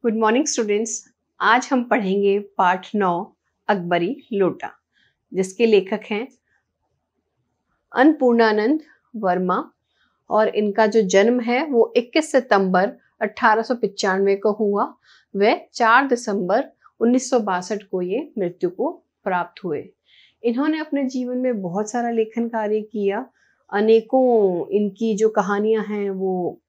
Good morning students. आज हम पढ़ेंगे पाठ 9 अकबरी लोटा, जिसके लेखक हैं अन्नपूर्णानंद वर्मा और इनका जो जन्म है वो 21 सितंबर 1895 को हुआ। व 4 दिसंबर 1962 को ये मृत्यु को प्राप्त हुए। इन्होंने अपने जीवन में बहुत सारा लेखन कार्य किया। अनेकों इनकी जो कहानियां हैं वो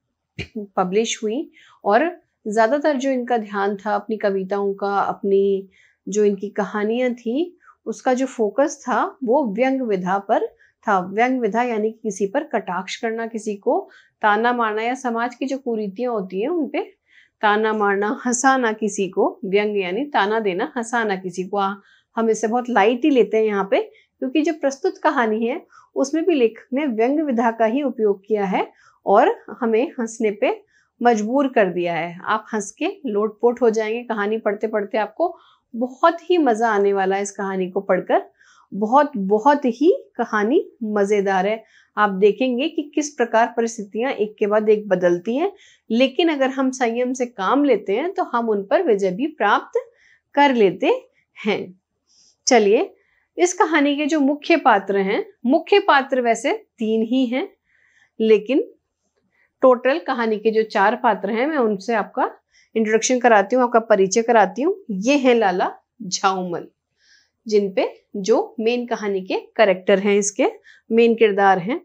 पब्लिश हुई और ज़्यादातर जो इनका ध्यान था अपनी कविताओं का, अपनी जो इनकी कहानियां थी, उसका जो फोकस था वो व्यंग विधा पर था। व्यंग विधा यानी कि किसी पर कटाक्ष करना, किसी को ताना मारना या समाज की जो कुरीतियां होती हैं उन पे ताना मारना, हंसाना किसी को। व्यंग यानी ताना देना, हंसाना किसी को। हम इसे बहुत लाइट ही लेते हैं यहाँ पे, क्योंकि जो प्रस्तुत कहानी है उसमें भी लेखक ने व्यंग विधा का ही उपयोग किया है और हमें हंसने पे मजबूर कर दिया है। आप हंस के लोटपोट हो जाएंगे कहानी पढ़ते पढ़ते। आपको बहुत ही मजा आने वाला है इस कहानी को पढ़कर। बहुत ही कहानी मजेदार है। आप देखेंगे कि किस प्रकार परिस्थितियां एक के बाद एक बदलती हैं, लेकिन अगर हम संयम से काम लेते हैं तो हम उन पर विजय भी प्राप्त कर लेते हैं। चलिए, इस कहानी के जो मुख्य पात्र हैं, मुख्य पात्र वैसे 3 ही हैं, लेकिन टोटल कहानी के जो 4 पात्र हैं मैं उनसे आपका इंट्रोडक्शन कराती हूँ, आपका परिचय कराती हूँ। ये हैं लाला झाऊमल, जिन पे जो मेन कहानी के कैरेक्टर हैं, इसके मेन किरदार हैं।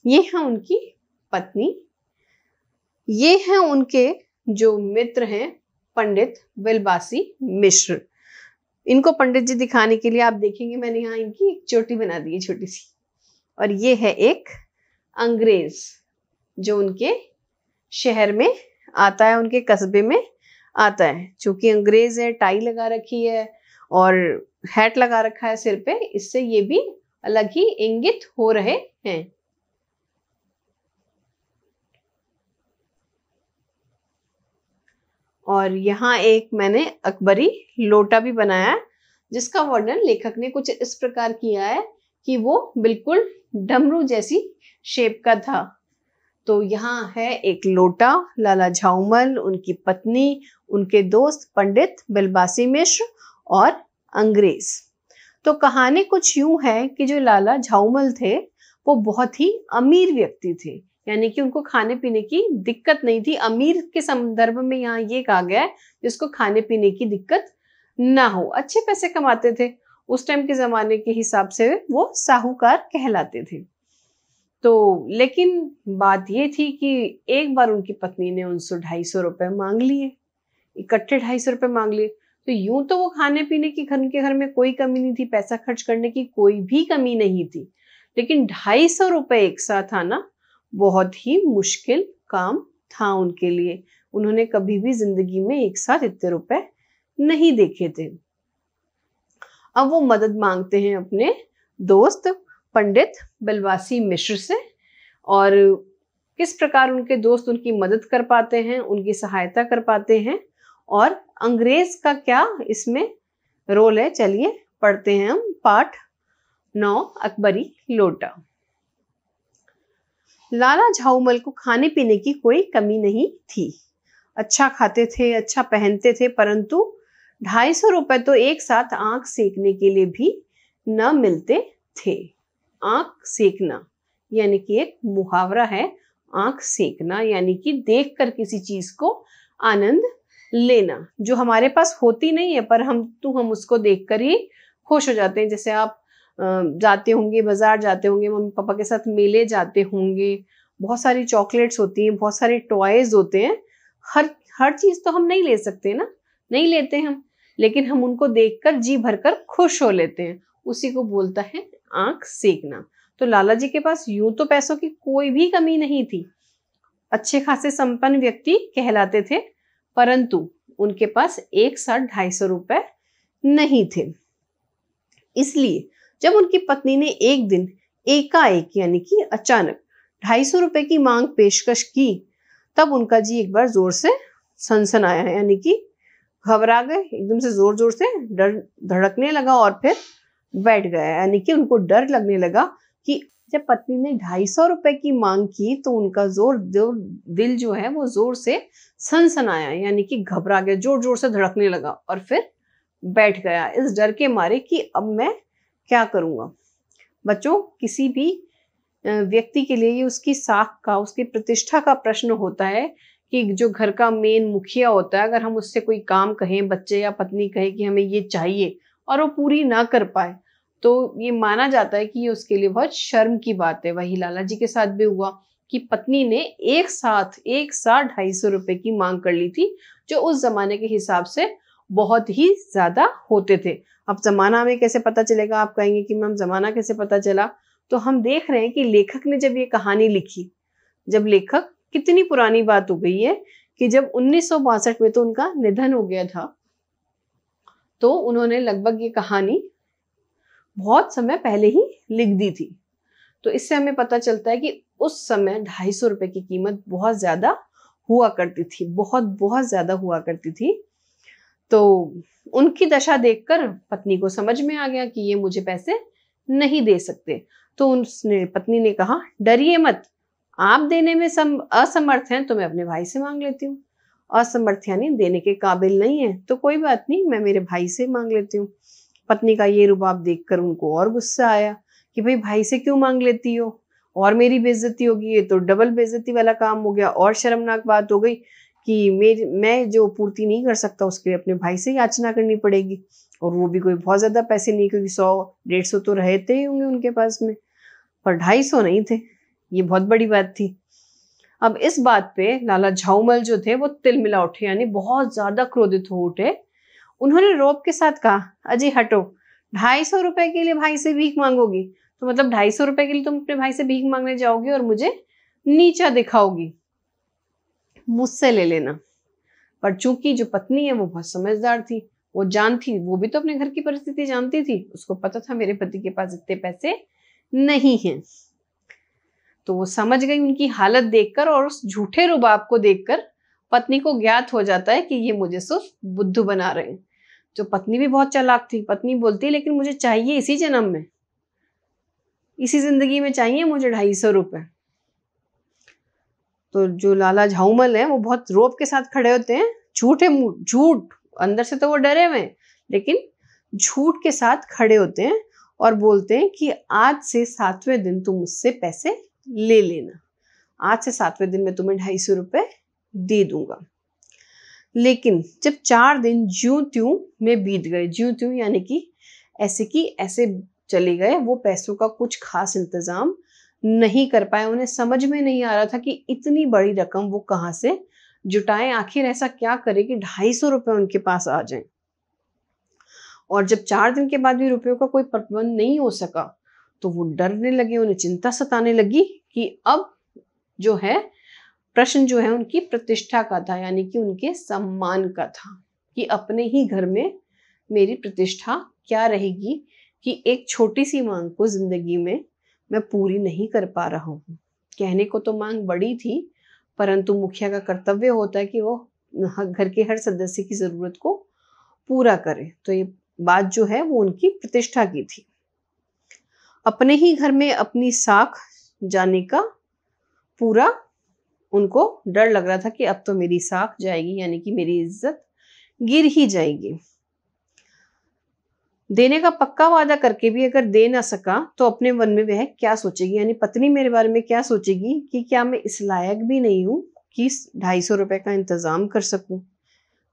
ये हैं उनकी पत्नी, ये हैं उनके जो मित्र हैं पंडित बिलबासी मिश्र। इनको पंडित जी दिखाने के लिए आप देखेंगे मैंने यहाँ इनकी एक चोटी बना दी है छोटी सी। और ये है एक अंग्रेज जो उनके शहर में आता है, उनके कस्बे में आता है। चूंकि अंग्रेज है, टाई लगा रखी है और हैट लगा रखा है सिर पे, इससे ये भी अलग ही इंगित हो रहे हैं। और यहाँ एक मैंने अकबरी लोटा भी बनाया, जिसका वर्णन लेखक ने कुछ इस प्रकार किया है कि वो बिल्कुल डमरू जैसी शेप का था। तो यहाँ है एक लोटा, लाला झाऊमल, उनकी पत्नी, उनके दोस्त पंडित बिलबासी मिश्र और अंग्रेज। तो कहानी कुछ यूं है कि जो लाला झाऊमल थे वो बहुत ही अमीर व्यक्ति थे, यानी कि उनको खाने पीने की दिक्कत नहीं थी। अमीर के संदर्भ में यहाँ ये कहा गया है जिसको खाने पीने की दिक्कत ना हो। अच्छे पैसे कमाते थे, उस टाइम के जमाने के हिसाब से वो साहूकार कहलाते थे। तो लेकिन बात ये थी कि एक बार उनकी पत्नी ने उनसे 250 रुपए मांग लिए, इकट्ठे 250 रुपए मांग लिए। तो यूं तो वो खाने पीने की उनके घर में कोई कमी नहीं थी, पैसा खर्च करने की कोई भी कमी नहीं थी, लेकिन 250 रुपए एक साथ आना बहुत ही मुश्किल काम था उनके लिए। उन्होंने कभी भी जिंदगी में एक साथ इतने रुपए नहीं देखे थे। अब वो मदद मांगते हैं अपने दोस्त पंडित बिलबासी मिश्र से, और किस प्रकार उनके दोस्त उनकी मदद कर पाते हैं, उनकी सहायता कर पाते हैं, और अंग्रेज का क्या इसमें रोल है। चलिए पढ़ते हैं हम पाठ 9 अकबरी लोटा। लाला झाऊमल को खाने पीने की कोई कमी नहीं थी। अच्छा खाते थे, अच्छा पहनते थे, परंतु 250 रुपए तो एक साथ आंख सेकने के लिए भी न मिलते थे। आंख सेकना यानी कि एक मुहावरा है। आंख सेकना यानी कि देखकर किसी चीज को आनंद लेना, जो हमारे पास होती नहीं है पर हम उसको देखकर ही खुश हो जाते हैं। जैसे आप जाते होंगे, बाजार जाते होंगे, मम्मी पापा के साथ मेले जाते होंगे, बहुत सारी चॉकलेट्स होती हैं, बहुत सारे टॉयज होते हैं। हर चीज तो हम नहीं ले सकते ना, नहीं लेते हम, लेकिन हम उनको देखकर जी भरकर खुश हो लेते हैं। उसी को बोलता है आंख सेकना। तो लाला जी के पास यूं तो पैसों की कोई भी कमी नहीं थी, अच्छे खासे संपन्न व्यक्ति कहलाते थे, परंतु उनके पास एक साथ 250 रुपए नहीं थे। इसलिए जब उनकी पत्नी ने एक दिन एकाएक यानी कि अचानक 250 रुपए की मांग पेशकश की, तब उनका जी एक बार जोर से सनसनाया, यानी कि घबरा गए, एकदम से जोर जोर से डर धड़कने लगा और फिर बैठ गया। यानी कि उनको डर लगने लगा कि जब पत्नी ने 250 रुपए की मांग की तो उनका दिल जो है वो जोर से सनसनाया, यानी कि घबरा गया, जोर जोर से धड़कने लगा और फिर बैठ गया इस डर के मारे कि अब मैं क्या करूंगा। बच्चों, किसी भी व्यक्ति के लिए ये उसकी साख का, उसकी प्रतिष्ठा का प्रश्न होता है कि जो घर का मेन मुखिया होता है, अगर हम उससे कोई काम कहें, बच्चे या पत्नी कहे कि हमें ये चाहिए और वो पूरी ना कर पाए, तो ये माना जाता है कि ये उसके लिए बहुत शर्म की बात है। वही लाला जी के साथ भी हुआ कि पत्नी ने एक साथ 250 रुपए की मांग कर ली थी, जो उस जमाने के हिसाब से बहुत ही ज्यादा होते थे। अब जमाना हमें कैसे पता चलेगा, आप कहेंगे कि मैम जमाना कैसे पता चला? तो हम देख रहे हैं कि लेखक ने जब ये कहानी लिखी, जब लेखक, कितनी पुरानी बात हो गई है कि जब 1962 में तो उनका निधन हो गया था, तो उन्होंने लगभग ये कहानी बहुत समय पहले ही लिख दी थी। तो इससे हमें पता चलता है कि उस समय 250 रुपए की कीमत बहुत ज्यादा हुआ करती थी, बहुत बहुत ज्यादा हुआ करती थी। तो उनकी दशा देखकर पत्नी को समझ में आ गया कि ये मुझे पैसे नहीं दे सकते। तो पत्नी ने कहा, डरिए मत, आप देने में असमर्थ हैं तो मैं अपने भाई से मांग लेती हूँ। असमर्थ यानी देने के काबिल नहीं है तो कोई बात नहीं, मैं मेरे भाई से मांग लेती हूँ। पत्नी का ये रुबाब देखकर उनको और गुस्सा आया कि भाई भाई से क्यों मांग लेती हो, और मेरी बेइज्जती होगी, ये तो डबल बेइज्जती वाला काम हो गया। और शर्मनाक बात हो गई कि मैं जो पूर्ति नहीं कर सकता उसके लिए अपने भाई से याचना करनी पड़ेगी, और वो भी कोई बहुत ज्यादा पैसे नहीं, क्योंकि 100-150 तो रहते ही होंगे उनके पास में, पर 250 नहीं थे। ये बहुत बड़ी बात थी। अब इस बात पे लाला झाऊमल जो थे वो तिलमिला उठे, यानी बहुत ज्यादा क्रोधित हो उठे। उन्होंने रौब के साथ कहा, अजी हटो, 250 रुपए के लिए भाई से भीख मांगोगी? तो मतलब 250 रुपए के लिए तुम अपने भाई से भीख मांगने जाओगी और मुझे नीचा दिखाओगी? मुझसे ले लेना। पर चूंकि जो पत्नी है वो बहुत समझदार थी, वो जानती, वो भी तो अपने घर की परिस्थिति जानती थी, उसको पता था मेरे पति के पास इतने पैसे नहीं हैं। तो वो समझ गई उनकी हालत देखकर, और उस झूठे रुबाब को देखकर पत्नी को ज्ञात हो जाता है कि ये मुझे सिर्फ बुद्धू बना रहे हैं। जो पत्नी भी बहुत चालाक थी, पत्नी बोलती लेकिन मुझे चाहिए इसी जन्म में, इसी जिंदगी में चाहिए मुझे 250 रुपए। तो जो लाला झाऊमल है वो बहुत रोब के साथ खड़े होते हैं, झूठ, अंदर से तो वो डरे हुए हैं लेकिन झूठ के साथ खड़े होते हैं और बोलते हैं कि आज से 7वें दिन तुम मुझसे पैसे ले लेना, आज से 7वें दिन में तुम्हें 250 रुपए दे दूंगा। लेकिन जब 4 दिन ज्यों त्यों में बीत गए, ज्यों त्यों यानी कि ऐसे चले गए, वो पैसों का कुछ खास इंतजाम नहीं कर पाए। उन्हें समझ में नहीं आ रहा था कि इतनी बड़ी रकम वो कहाँ से जुटाएं, आखिर ऐसा क्या करे कि 250 रुपए उनके पास आ जाएं। और जब 4 दिन के बाद भी रुपयों का कोई प्रबंध नहीं हो सका तो वो डरने लगे, उन्हें चिंता सताने लगी कि अब जो है प्रश्न जो है उनकी प्रतिष्ठा का था, यानी कि उनके सम्मान का था, कि अपने ही घर में मेरी प्रतिष्ठा क्या रहेगी कि एक छोटी सी मांग को जिंदगी में मैं पूरी नहीं कर पा रहा हूँ। कहने को तो मांग बड़ी थी, परंतु मुखिया का कर्तव्य होता है कि वो घर के हर सदस्य की जरूरत को पूरा करे। तो ये बात जो है वो उनकी प्रतिष्ठा की थी। अपने ही घर में अपनी साख जाने का पूरा उनको डर लग रहा था कि अब तो मेरी साख जाएगी, यानी कि मेरी इज्जत गिर ही जाएगी। देने का पक्का वादा करके भी अगर दे ना सका तो अपने मन में वह क्या सोचेगी, यानी पत्नी मेरे बारे में क्या सोचेगी कि क्या मैं इस लायक भी नहीं हूं कि 250 रुपए का इंतजाम कर सकूं।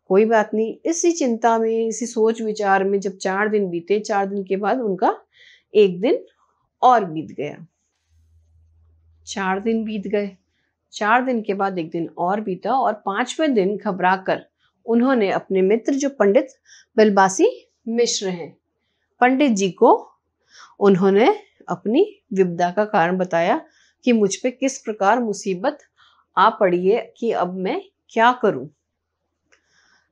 कोई बात नहीं, इसी चिंता में, इसी सोच विचार में जब 4 दिन बीते, 4 दिन के बाद उनका एक दिन और बीत गया। 4 दिन बीत गए, 4 दिन के बाद एक दिन और बीता, और 5वें दिन घबराकर उन्होंने अपने मित्र जो पंडित बिलबासी मिश्र हैं, पंडित जी को उन्होंने अपनी विपदा का कारण बताया कि मुझ पे किस प्रकार मुसीबत आ पड़ी है कि अब मैं क्या करूं।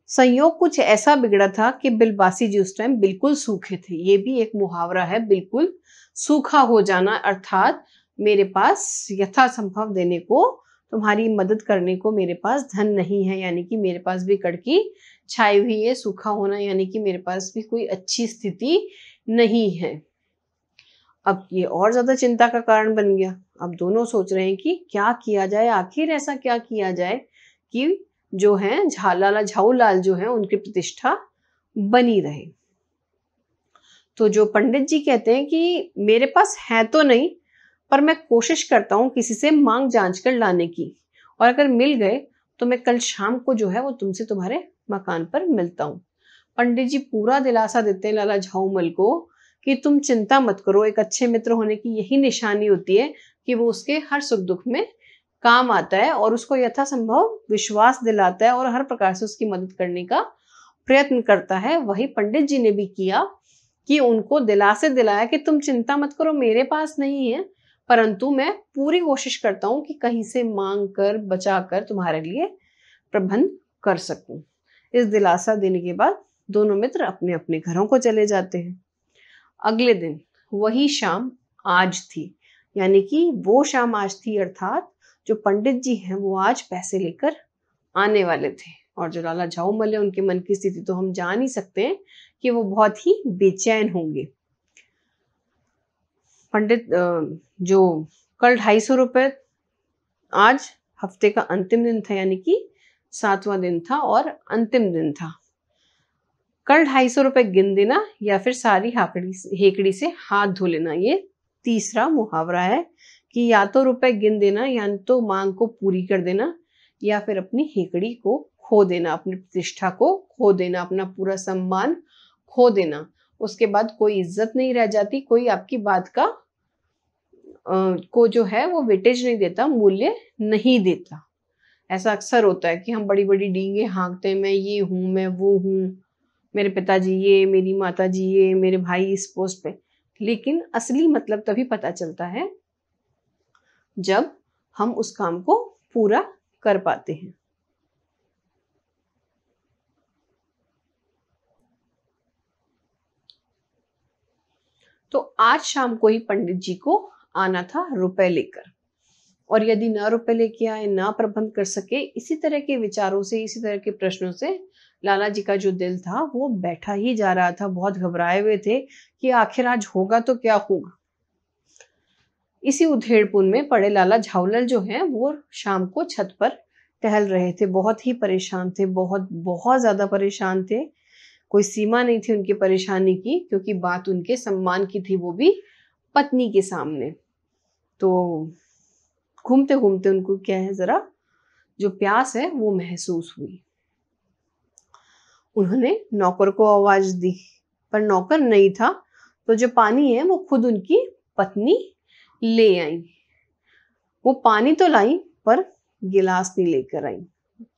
संयोग कुछ ऐसा बिगड़ा था कि बिलबासी जी उस टाइम बिल्कुल सूखे थे। ये भी एक मुहावरा है, बिल्कुल सूखा हो जाना, अर्थात मेरे पास यथासंभव देने को, तुम्हारी मदद करने को मेरे पास धन नहीं है, यानी कि मेरे पास भी कड़की छाई हुई है। सूखा होना यानी कि मेरे पास भी कोई अच्छी स्थिति नहीं है। अब ये और ज्यादा चिंता का कारण बन गया। अब दोनों सोच रहे हैं कि क्या किया जाए, आखिर ऐसा क्या किया जाए कि जो है लाला झाऊलाल जो है उनकी प्रतिष्ठा बनी रहे। तो जो पंडित जी कहते हैं कि मेरे पास है तो नहीं, पर मैं कोशिश करता हूँ किसी से मांग जांच कर लाने की, और अगर मिल गए तो मैं कल शाम को जो है वो तुमसे तुम्हारे मकान पर मिलता हूँ। पंडित जी पूरा दिलासा देते हैं लाला झाऊमल को कि तुम चिंता मत करो, एक अच्छे मित्र होने की यही निशानी होती है कि वो उसके हर सुख दुख में काम आता है और उसको यथासंभव विश्वास दिलाता है और हर प्रकार से उसकी मदद करने का प्रयत्न करता है। वही पंडित जी ने भी किया कि उनको दिलासे दिलाया कि तुम चिंता मत करो, मेरे पास नहीं है, परंतु मैं पूरी कोशिश करता हूँ कि कहीं से मांग कर बचा कर तुम्हारे लिए प्रबंध कर सकूं। इस दिलासा देने के बाद दोनों मित्र अपने अपने घरों को चले जाते हैं। अगले दिन वही शाम आज थी, यानी कि वो शाम आज थी, अर्थात जो पंडित जी हैं वो आज पैसे लेकर आने वाले थे। और जो लाला झाऊमल है उनके मन की स्थिति तो हम जान ही सकते हैं कि वो बहुत ही बेचैन होंगे। पंडित जो कल 250 रुपए, आज हफ्ते का अंतिम दिन था, यानी कि 7वां दिन था और अंतिम दिन था। कल 250 रुपए गिन देना या फिर सारी हेकड़ी से हाथ धो लेना, ये तीसरा मुहावरा है कि या तो रुपए गिन देना, या तो मांग को पूरी कर देना, या फिर अपनी हेकड़ी को खो देना, अपनी प्रतिष्ठा को खो देना, अपना पूरा सम्मान खो देना। उसके बाद कोई इज्जत नहीं रह जाती, कोई आपकी बात का को जो है वो वेटेज नहीं देता, मूल्य नहीं देता। ऐसा अक्सर होता है कि हम बड़ी बड़ी डींगे हाँकते हैं, मैं ये हूँ, मैं वो हूँ, मेरे पिताजी ये, मेरी माताजी ये, मेरे भाई इस पोस्ट पे। लेकिन असली मतलब तभी पता चलता है जब हम उस काम को पूरा कर पाते हैं। तो आज शाम को ही पंडित जी को आना था रुपए लेकर, और यदि ना रुपए लेके आए, ना प्रबंध कर सके, इसी तरह के विचारों से, इसी तरह के प्रश्नों से लाला जी का जो दिल था वो बैठा ही जा रहा था। बहुत घबराए हुए थे कि आखिर आज होगा तो क्या होगा। इसी उधेड़पुन में पड़े लाला झाऊलाल जो हैं वो शाम को छत पर टहल रहे थे। बहुत ही परेशान थे, बहुत बहुत ज्यादा परेशान थे। कोई सीमा नहीं थी उनकी परेशानी की, क्योंकि बात उनके सम्मान की थी, वो भी पत्नी के सामने। तो घूमते घूमते उनको क्या है, जरा जो प्यास है वो महसूस हुई। उन्होंने नौकर को आवाज दी, पर नौकर नहीं था। तो जो पानी है वो खुद उनकी पत्नी ले आई। वो पानी तो लाई पर गिलास नहीं लेकर आई।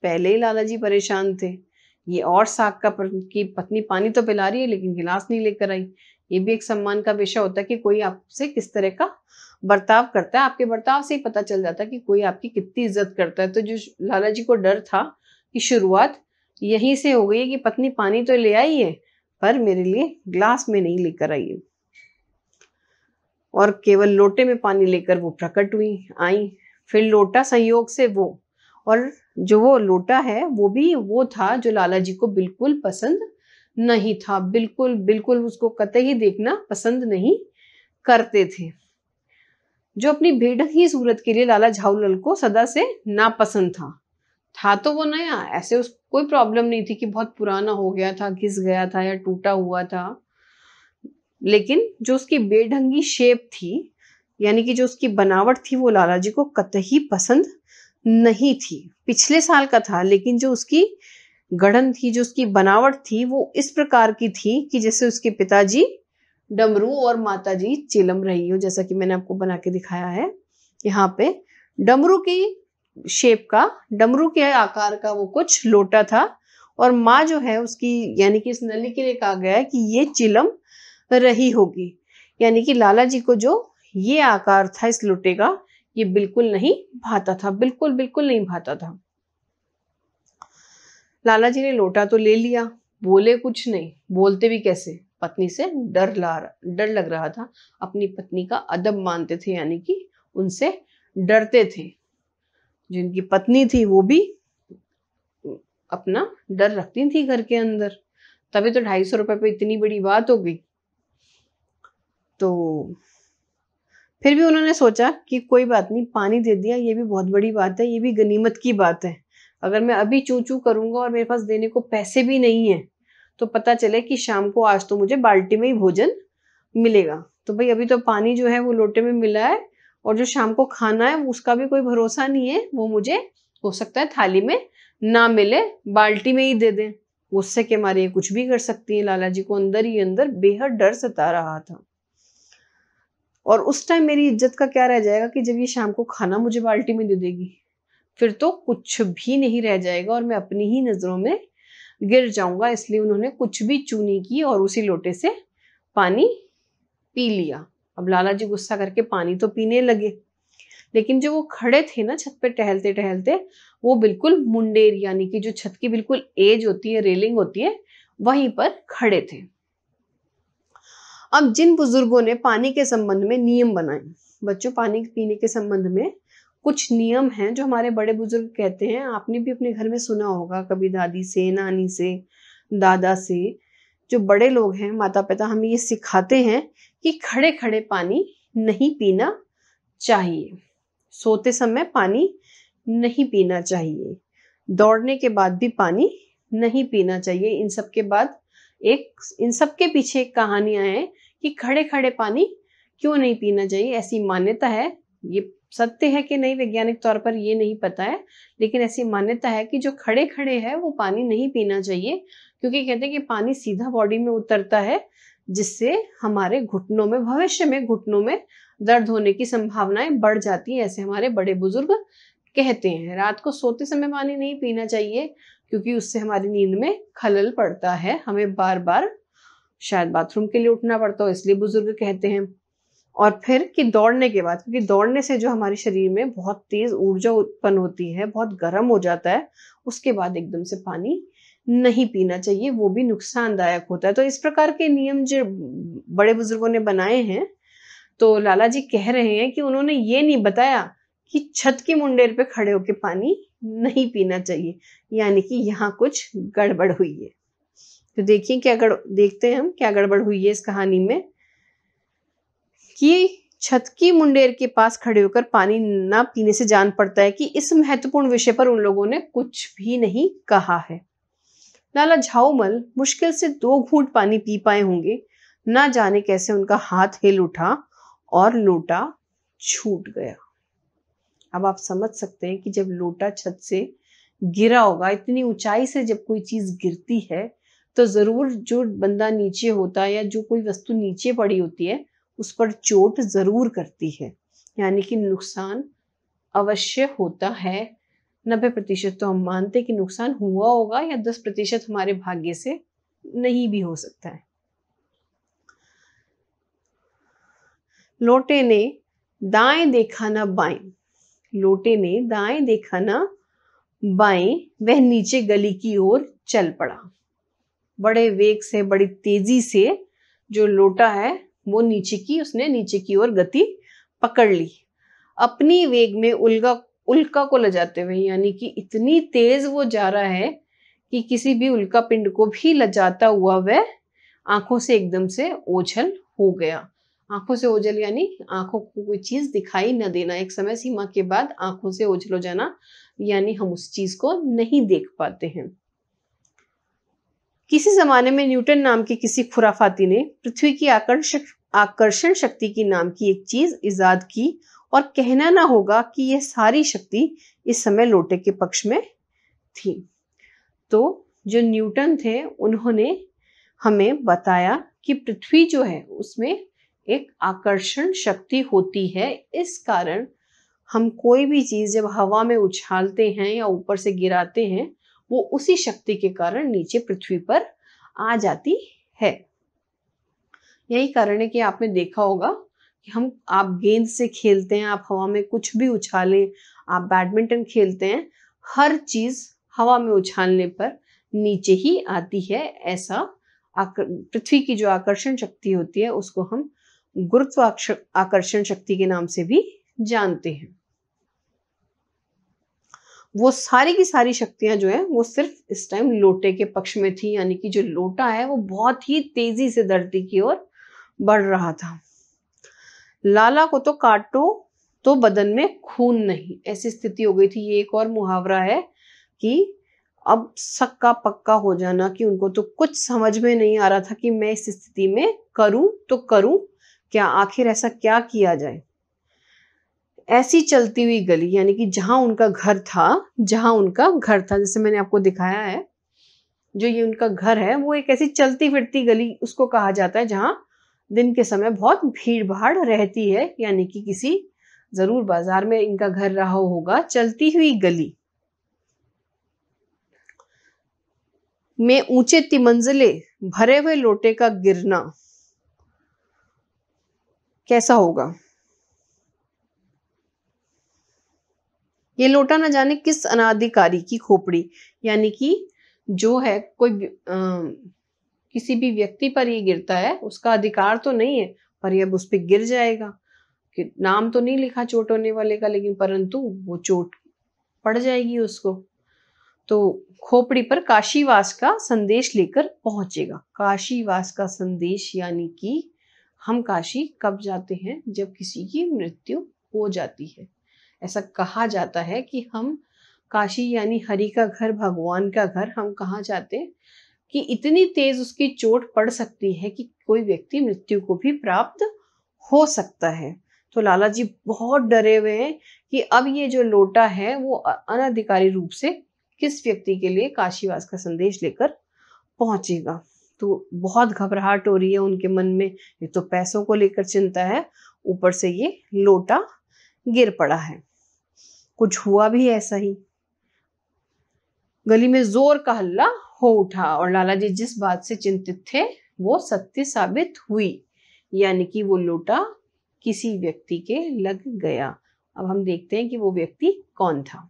पहले ही लाला जी परेशान थे, ये और साग का की पत्नी पानी तो पिला रही है लेकिन गिलास नहीं लेकर आई। ये भी एक सम्मान का विषय होता है कि कोई आपसे किस तरह का बर्ताव करता है। आपके बर्ताव से ही पता चल जाता है कि कोई आपकी कितनी इज्जत करता है। तो जो लाला जी को डर था कि शुरुआत यहीं से हो गई है कि पत्नी पानी तो ले आई है पर मेरे लिए ग्लास में नहीं लेकर आई है। और केवल लोटे में पानी लेकर वो प्रकट हुई, आई। फिर लोटा संयोग से वो, और जो वो लोटा है वो भी वो था जो लाला जी को बिल्कुल पसंद नहीं था। बिल्कुल बिल्कुल उसको कतई देखना पसंद नहीं करते थे। जो अपनी बेढंगी सूरत के लिए लाला झाऊलाल को सदा से नापसंद था तो वो नया, ऐसे उसको कोई प्रॉब्लम नहीं थी कि बहुत पुराना हो गया था, घिस गया था या टूटा हुआ था। लेकिन जो उसकी बेढंगी शेप थी, यानी कि जो उसकी बनावट थी, वो लाला जी को कतई पसंद नहीं थी। पिछले साल का था, लेकिन जो उसकी गढ़न थी, जो उसकी बनावट थी, वो इस प्रकार की थी कि जैसे उसके पिताजी डमरू और माताजी चिलम रही हो। जैसा कि मैंने आपको बना के दिखाया है यहाँ पे, डमरू की शेप का, डमरू के आकार का वो कुछ लोटा था। और माँ जो है उसकी, यानी कि इस नली के लिए कहा गया है कि ये चिलम रही होगी। यानी कि लाला जी को जो ये आकार था इस लोटे का, ये बिल्कुल नहीं भाता था, बिल्कुल बिल्कुल नहीं भाता था। लाला जी ने लोटा तो ले लिया, बोले कुछ नहीं। बोलते भी कैसे, पत्नी से डर लग रहा था। अपनी पत्नी का अदब मानते थे, यानी कि उनसे डरते थे। जिनकी पत्नी थी वो भी अपना डर रखती थी घर के अंदर। तभी तो 250 रुपए पे इतनी बड़ी बात हो गई। तो फिर भी उन्होंने सोचा कि कोई बात नहीं, पानी दे दिया, ये भी बहुत बड़ी बात है, ये भी गनीमत की बात है। अगर मैं अभी चू चू करूंगा और मेरे पास देने को पैसे भी नहीं है, तो पता चले कि शाम को आज तो मुझे बाल्टी में ही भोजन मिलेगा। तो भाई अभी तो पानी जो है वो लोटे में मिला है, और जो शाम को खाना है उसका भी कोई भरोसा नहीं है, वो मुझे हो सकता है थाली में ना मिले, बाल्टी में ही दे दें। गुस्से के मारे ये कुछ भी कर सकती है। लाला जी को अंदर ही अंदर बेहद डर सता रहा था। और उस टाइम मेरी इज्जत का क्या रह जाएगा कि जब ये शाम को खाना मुझे बाल्टी में दे देगी, फिर तो कुछ भी नहीं रह जाएगा और मैं अपनी ही नजरों में गिर जाऊंगा। इसलिए उन्होंने कुछ भी चू नहीं की और उसी लोटे से पानी पी लिया। अब लाला जी गुस्सा करके पानी तो पीने लगे, लेकिन जो वो खड़े थे ना छत पे टहलते टहलते, वो बिल्कुल मुंडेर यानी कि जो छत की बिल्कुल एज होती है, रेलिंग होती है, वहीं पर खड़े थे। अब जिन बुजुर्गों ने पानी के संबंध में नियम बनाए, बच्चों पानी पीने के संबंध में कुछ नियम हैं जो हमारे बड़े बुजुर्ग कहते हैं, आपने भी अपने घर में सुना होगा कभी दादी से, नानी से, दादा से। जो बड़े लोग हैं, माता पिता, हमें ये सिखाते हैं कि खड़े खड़े पानी नहीं पीना चाहिए, सोते समय पानी नहीं पीना चाहिए, दौड़ने के बाद भी पानी नहीं पीना चाहिए। इन सब के पीछे एक कहानियां हैं कि खड़े खड़े पानी क्यों नहीं पीना चाहिए। ऐसी मान्यता है, ये सत्य है कि नहीं वैज्ञानिक तौर पर ये नहीं पता है, लेकिन ऐसी मान्यता है कि जो खड़े खड़े है वो पानी नहीं पीना चाहिए, क्योंकि कहते हैं कि पानी सीधा बॉडी में उतरता है, जिससे हमारे घुटनों में, भविष्य में घुटनों में दर्द होने की संभावनाएं बढ़ जाती है। ऐसे हमारे बड़े बुजुर्ग कहते हैं। रात को सोते समय पानी नहीं पीना चाहिए, क्योंकि उससे हमारी नींद में खलल पड़ता है, हमें बार बार शायद बाथरूम के लिए उठना पड़ता हो, इसलिए बुजुर्ग कहते हैं। और फिर कि दौड़ने के बाद, क्योंकि दौड़ने से जो हमारे शरीर में बहुत तेज ऊर्जा उत्पन्न होती है, बहुत गर्म हो जाता है, उसके बाद एकदम से पानी नहीं पीना चाहिए, वो भी नुकसानदायक होता है। तो इस प्रकार के नियम जो बड़े बुजुर्गों ने बनाए हैं, तो लाला जी कह रहे हैं कि उन्होंने ये नहीं बताया कि छत की मुंडेर पे खड़े होकर पानी नहीं पीना चाहिए, यानी कि यहाँ कुछ गड़बड़ हुई है। तो देखिए देखते हैं हम क्या गड़बड़ हुई है इस कहानी में, कि छत की मुंडेर के पास खड़े होकर पानी ना पीने से जान पड़ता है कि इस महत्वपूर्ण विषय पर उन लोगों ने कुछ भी नहीं कहा है। लाला झाऊमल मुश्किल से 2 घूंट पानी पी पाए होंगे, ना जाने कैसे उनका हाथ हिल उठा और लोटा छूट गया। अब आप समझ सकते हैं कि जब लोटा छत से गिरा होगा, इतनी ऊंचाई से जब कोई चीज गिरती है, तो जरूर जो बंदा नीचे होता है या जो कोई वस्तु नीचे पड़ी होती है उस पर चोट जरूर करती है, यानी कि नुकसान अवश्य होता है। 90% तो हम मानते कि नुकसान हुआ होगा, या 10% हमारे भाग्य से नहीं भी हो सकता है। लोटे ने दाएं देखा ना बाएं, लोटे ने दाएं देखा ना बाएं, वह नीचे गली की ओर चल पड़ा। बड़े वेग से, बड़ी तेजी से जो लोटा है वो उसने नीचे की ओर गति पकड़ ली, अपनी वेग में उल्का को ले जाते हुए, यानी कि इतनी तेज वो जा रहा है कि किसी भी उल्का पिंड को भी लजाता हुआ वह आंखों से एकदम से ओझल हो गया। आंखों से ओझल यानी आंखों को कोई चीज दिखाई न देना, एक समय सीमा के बाद आंखों से ओझल हो जाना, यानी हम उस चीज को नहीं देख पाते हैं। किसी जमाने में न्यूटन नाम के किसी खुराफाती ने पृथ्वी की आकर्षण शक्ति की नाम की एक चीज इजाद की, और कहना ना होगा कि यह सारी शक्ति इस समय लोटे के पक्ष में थी। तो जो न्यूटन थे उन्होंने हमें बताया कि पृथ्वी जो है उसमें एक आकर्षण शक्ति होती है, इस कारण हम कोई भी चीज जब हवा में उछालते हैं या ऊपर से गिराते हैं, वो उसी शक्ति के कारण नीचे पृथ्वी पर आ जाती है। यही कारण है कि आपने देखा होगा कि आप गेंद से खेलते हैं, आप हवा में कुछ भी उछालें, आप बैडमिंटन खेलते हैं, हर चीज हवा में उछालने पर नीचे ही आती है। ऐसा पृथ्वी की जो आकर्षण शक्ति होती है उसको हम गुरुत्वाकर्षण शक्ति के नाम से भी जानते हैं। वो सारी की सारी शक्तियां जो है वो सिर्फ इस टाइम लोटे के पक्ष में थी, यानी कि जो लोटा है वो बहुत ही तेजी से धरती की ओर बढ़ रहा था। लाला को तो काटो तो बदन में खून नहीं, ऐसी स्थिति हो गई थी। ये एक और मुहावरा है कि अब सक्का पक्का हो जाना, कि उनको तो कुछ समझ में नहीं आ रहा था कि मैं इस स्थिति में करूं तो करूं क्या, आखिर ऐसा क्या किया जाए। ऐसी चलती हुई गली, यानी कि जहां उनका घर था, जैसे मैंने आपको दिखाया है, जो ये उनका घर है वो एक ऐसी चलती फिरती गली उसको कहा जाता है जहां दिन के समय बहुत भीड़ भाड़ रहती है, यानी कि किसी जरूर बाजार में इनका घर रहा होगा। चलती हुई गली में ऊंचे तिमंजिले भरे हुए लोटे का गिरना कैसा होगा। ये लोटा न जाने किस अनाधिकारी की खोपड़ी, यानी कि जो है कोई किसी भी व्यक्ति पर ये गिरता है, उसका अधिकार तो नहीं है पर ये अब उस पर गिर जाएगा, कि नाम तो नहीं लिखा चोट होने वाले का, लेकिन परंतु वो चोट पड़ जाएगी उसको। तो खोपड़ी पर काशीवास का संदेश लेकर पहुंचेगा। काशीवास का संदेश यानी कि हम काशी कब जाते हैं, जब किसी की मृत्यु हो जाती है। ऐसा कहा जाता है कि हम काशी यानी हरि का घर, भगवान का घर, हम कहाँ जाते हैं कि इतनी तेज उसकी चोट पड़ सकती है कि कोई व्यक्ति मृत्यु को भी प्राप्त हो सकता है। तो लाला जी बहुत डरे हुए हैं कि अब ये जो लोटा है वो अनाधिकारी रूप से किस व्यक्ति के लिए काशीवास का संदेश लेकर पहुंचेगा। तो बहुत घबराहट हो रही है उनके मन में। ये तो पैसों को लेकर चिंता है, ऊपर से ये लोटा गिर पड़ा है। कुछ हुआ भी ऐसा ही। गली में जोर का हल्ला हो उठा और लाला जी जिस बात से चिंतित थे वो सत्य साबित हुई, यानी कि वो लोटा किसी व्यक्ति के लग गया। अब हम देखते हैं कि वो व्यक्ति कौन था।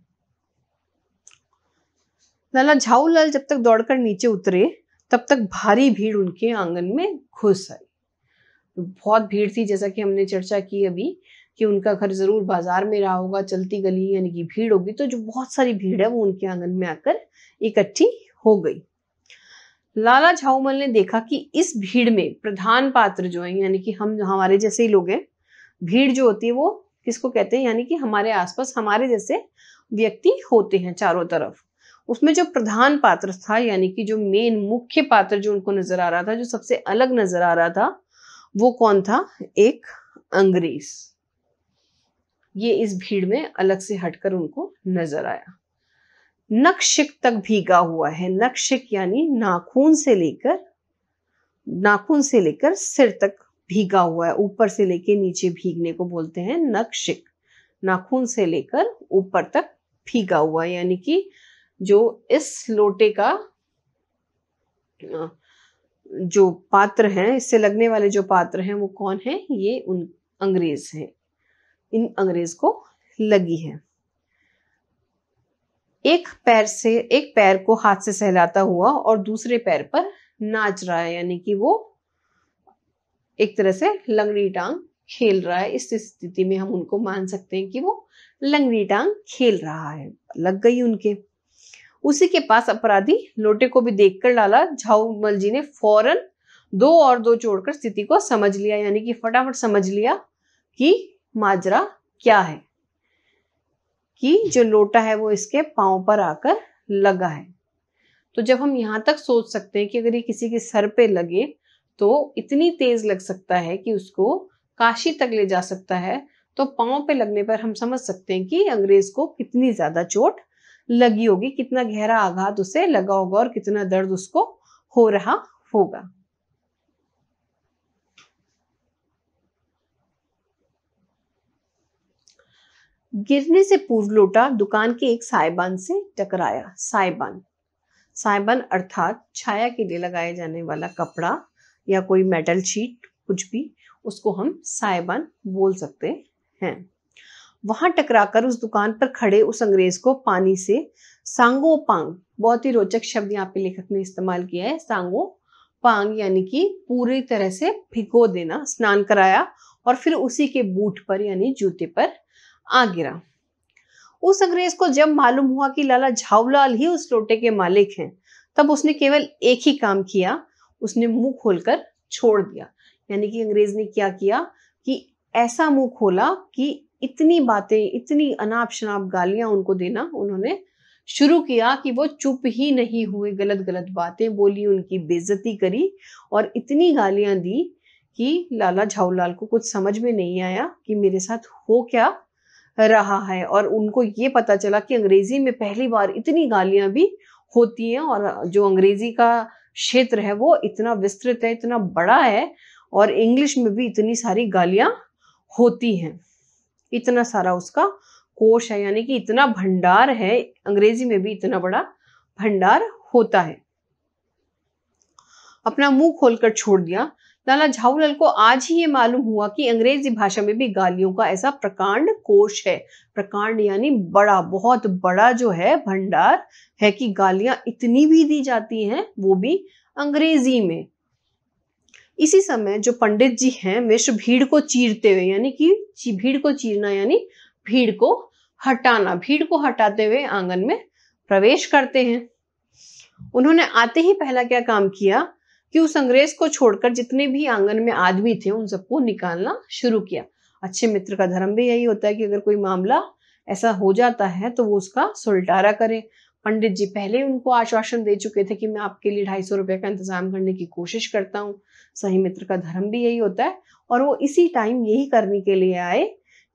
लाला झाऊलाल जब तक दौड़कर नीचे उतरे तब तक भारी भीड़ उनके आंगन में घुस आई। बहुत भीड़ थी, जैसा कि हमने चर्चा की अभी कि उनका घर जरूर बाजार में रहा होगा, चलती गली यानी कि भीड़ होगी, तो जो बहुत सारी भीड़ है वो उनके आंगन में आकर इकट्ठी हो गई। लाला झाऊमल ने देखा कि इस भीड़ में प्रधान पात्र जो है, यानी कि हम हमारे जैसे ही लोग हैं, भीड़ जो होती है वो किसको कहते हैं, यानी कि हमारे आसपास हमारे जैसे व्यक्ति होते हैं चारों तरफ। उसमें जो प्रधान पात्र था, यानी कि जो मेन मुख्य पात्र जो उनको नजर आ रहा था, जो सबसे अलग नजर आ रहा था, वो कौन था? एक अंग्रेज। ये इस भीड़ में अलग से हटकर उनको नजर आया। नखशिक तक भीगा हुआ है। नखशिक यानी नाखून से लेकर सिर तक भीगा हुआ है। ऊपर से लेकर नीचे भीगने को बोलते हैं नखशिक। नाखून से लेकर ऊपर तक भीगा हुआ है, यानी कि जो इस लोटे का जो पात्र हैं, इससे लगने वाले जो पात्र हैं वो कौन है? ये उन अंग्रेज हैं। इन अंग्रेज को लगी है। एक पैर को हाथ से सहलाता हुआ और दूसरे पैर पर नाच रहा है, यानी कि वो एक तरह से लंगड़ी टांग खेल रहा है। इस स्थिति में हम उनको मान सकते हैं कि वो लंगड़ी टांग खेल रहा है। लग गई उनके। उसी के पास अपराधी लोटे को भी देखकर लाला झाऊमल जी ने फौरन 2 और 2 जोड़कर स्थिति को समझ लिया, यानी कि फटाफट समझ लिया कि माजरा क्या है, कि जो लोटा है वो इसके पांव पर आकर लगा है। तो जब हम यहां तक सोच सकते हैं कि अगर ये किसी के सर पे लगे तो इतनी तेज लग सकता है कि उसको काशी तक ले जा सकता है, तो पांव पे लगने पर हम समझ सकते हैं कि अंग्रेज को कितनी ज्यादा चोट लगी होगी, कितना गहरा आघात उसे लगा होगा और कितना दर्द उसको हो रहा होगा। गिरने से पूर्व लोटा दुकान के एक साइबान से टकराया। साइबान अर्थात छाया के लिए लगाए जाने वाला कपड़ा या कोई मेटल शीट, कुछ भी, उसको हम साइबान बोल सकते हैं। वहां टकराकर उस दुकान पर खड़े उस अंग्रेज को पानी से सांगो पांग, बहुत ही रोचक शब्द यहाँ पे लेखक ने इस्तेमाल किया है, सांगो पांग, यानी कि पूरी तरह से भिगो देना, स्नान कराया और फिर उसी के बूट पर यानी जूते पर आ गिरा। उस अंग्रेज को जब मालूम हुआ कि लाला झाऊलाल ही उस लोटे के मालिक हैं, तब उसने केवल एक ही काम किया, उसने मुंह खोलकर छोड़ दिया। यानी कि अंग्रेज ने क्या किया कि ऐसा मुंह खोला कि इतनी बातें, इतनी अनाप शनाप गालियां उनको देना उन्होंने शुरू किया कि वो चुप ही नहीं हुए, गलत गलत बातें बोली, उनकी बेइज्जती करी और इतनी गालियां दी कि लाला झाऊलाल को कुछ समझ में नहीं आया कि मेरे साथ हो क्या रहा है। और उनको ये पता चला कि अंग्रेजी में पहली बार इतनी गालियां भी होती हैं और जो अंग्रेजी का क्षेत्र है वो इतना विस्तृत है, इतना बड़ा है और इंग्लिश में भी इतनी सारी गालियां होती हैं, इतना सारा उसका कोश है, यानी कि इतना भंडार है, अंग्रेजी में भी इतना बड़ा भंडार होता है। अपना मुंह खोलकर छोड़ दिया। लाला झाऊलाल को आज ही ये मालूम हुआ कि अंग्रेजी भाषा में भी गालियों का ऐसा प्रकांड कोश है। प्रकांड यानी बड़ा, बहुत बड़ा जो है भंडार है कि गालियां इतनी भी दी जाती हैं, वो भी अंग्रेजी में। इसी समय जो पंडित जी हैं मिश्र भीड़ को चीरते हुए, यानी कि भीड़ को चीरना यानी भीड़ को हटाना, भीड़ को हटाते हुए आंगन में प्रवेश करते हैं। उन्होंने आते ही पहला क्या काम किया कि उस अंग्रेज को छोड़कर जितने भी आंगन में आदमी थे उन सबको निकालना शुरू किया। अच्छे मित्र का धर्म भी यही होता है कि अगर कोई मामला ऐसा हो जाता है तो वो उसका सुलटारा करे। पंडित जी पहले उनको आश्वासन दे चुके थे कि मैं आपके लिए 250 रुपए का इंतजाम करने की कोशिश करता हूँ। सही मित्र का धर्म भी यही होता है और वो इसी टाइम यही करने के लिए आए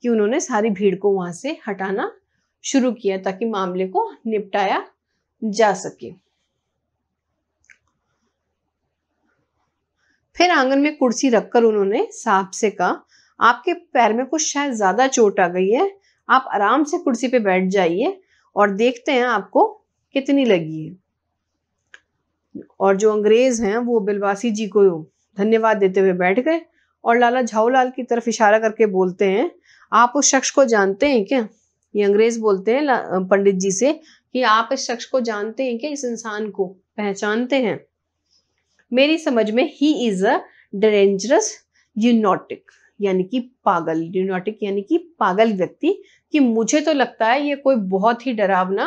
कि उन्होंने सारी भीड़ को वहां से हटाना शुरू किया ताकि मामले को निपटाया जा सके। फिर आंगन में कुर्सी रखकर उन्होंने साहब से कहा, आपके पैर में कुछ शायद ज्यादा चोट आ गई है, आप आराम से कुर्सी पे बैठ जाइए और देखते हैं आपको कितनी लगी है। और जो अंग्रेज हैं वो बिलवासी जी को धन्यवाद देते हुए बैठ गए और लाला झाऊलाल की तरफ इशारा करके बोलते हैं, आप उस शख्स को जानते हैं क्या? ये अंग्रेज बोलते हैं पंडित जी से कि आप इस शख्स को जानते हैं क्या, इस इंसान को पहचानते हैं? मेरी समझ में ही इज अ डेंजरस ल्यूनाटिक, यानी कि पागल, ल्यूनाटिक यानी कि पागल व्यक्ति, कि मुझे तो लगता है ये कोई बहुत ही डरावना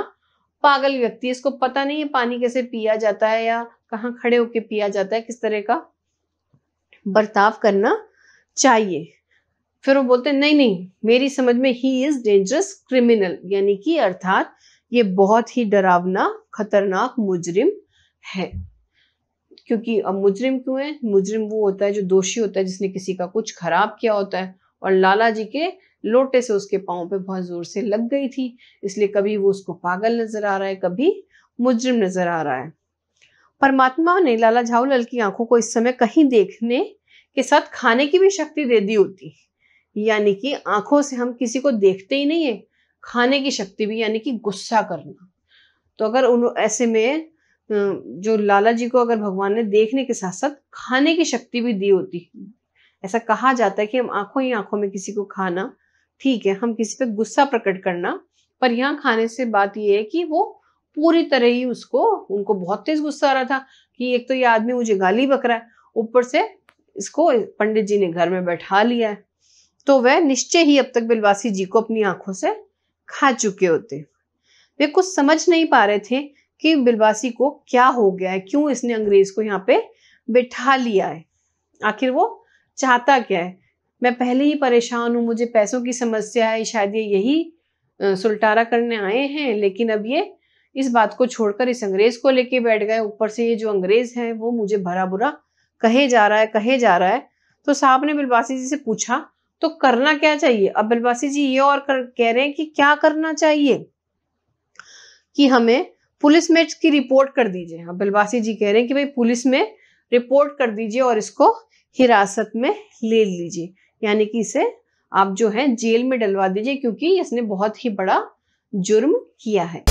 पागल व्यक्ति है, इसको पता नहीं है पानी कैसे पिया जाता है या कहाँ खड़े होके पिया जाता है, किस तरह का बर्ताव करना चाहिए। फिर वो बोलते हैं, नहीं नहीं, मेरी समझ में ही इज डेंजरस क्रिमिनल, यानी कि अर्थात ये बहुत ही डरावना खतरनाक मुजरिम है। क्योंकि अब मुजरिम क्यों है? मुजरिम वो होता है जो दोषी होता है, जिसने किसी का कुछ खराब किया होता है और लाला जी के लोटे से उसके पांव पे बहुत जोर से लग गई थी, इसलिए कभी वो उसको पागल नजर आ रहा है, कभी मुजरिम नजर आ रहा है। परमात्मा ने लाला झाऊलाल की आंखों को इस समय कहीं देखने के साथ खाने की भी शक्ति दे दी होती, यानी कि आंखों से हम किसी को देखते ही नहीं है, खाने की शक्ति भी, यानी कि गुस्सा करना। तो अगर ऐसे में जो लाला जी को अगर भगवान ने देखने के साथ साथ खाने की शक्ति भी दी होती, ऐसा कहा जाता है कि हम आंखों ही आंखों में किसी को खाना, ठीक है, हम किसी पे गुस्सा प्रकट करना, पर यहाँ खाने से बात ये है कि वो पूरी तरह ही उनको बहुत तेज गुस्सा आ रहा था कि एक तो ये आदमी मुझे गाली बक रहा है, ऊपर से इसको पंडित जी ने घर में बैठा लिया है, तो वह निश्चय ही अब तक बिलवासी जी को अपनी आंखों से खा चुके होते। वे कुछ समझ नहीं पा रहे थे कि बिलवासी को क्या हो गया है, क्यों इसने अंग्रेज को यहाँ पे बैठा लिया है, आखिर वो चाहता क्या है। मैं पहले ही परेशान हूँ, मुझे पैसों की समस्या है, शायद ये यही सुलटारा करने आए हैं, लेकिन अब ये इस बात को छोड़कर इस अंग्रेज को लेके बैठ गए। ऊपर से ये जो अंग्रेज है वो मुझे भरा बुरा कहे जा रहा है। तो साहब ने बिलवासी जी से पूछा, तो करना क्या चाहिए? अब बिलवासी जी ये और कह रहे हैं कि क्या करना चाहिए, कि हमें पुलिस में इसकी रिपोर्ट कर दीजिए। अब बिलवासी जी कह रहे हैं कि भाई पुलिस में रिपोर्ट कर दीजिए और इसको हिरासत में ले लीजिए, यानी कि इसे आप जो है जेल में डलवा दीजिए, क्योंकि इसने बहुत ही बड़ा जुर्म किया है।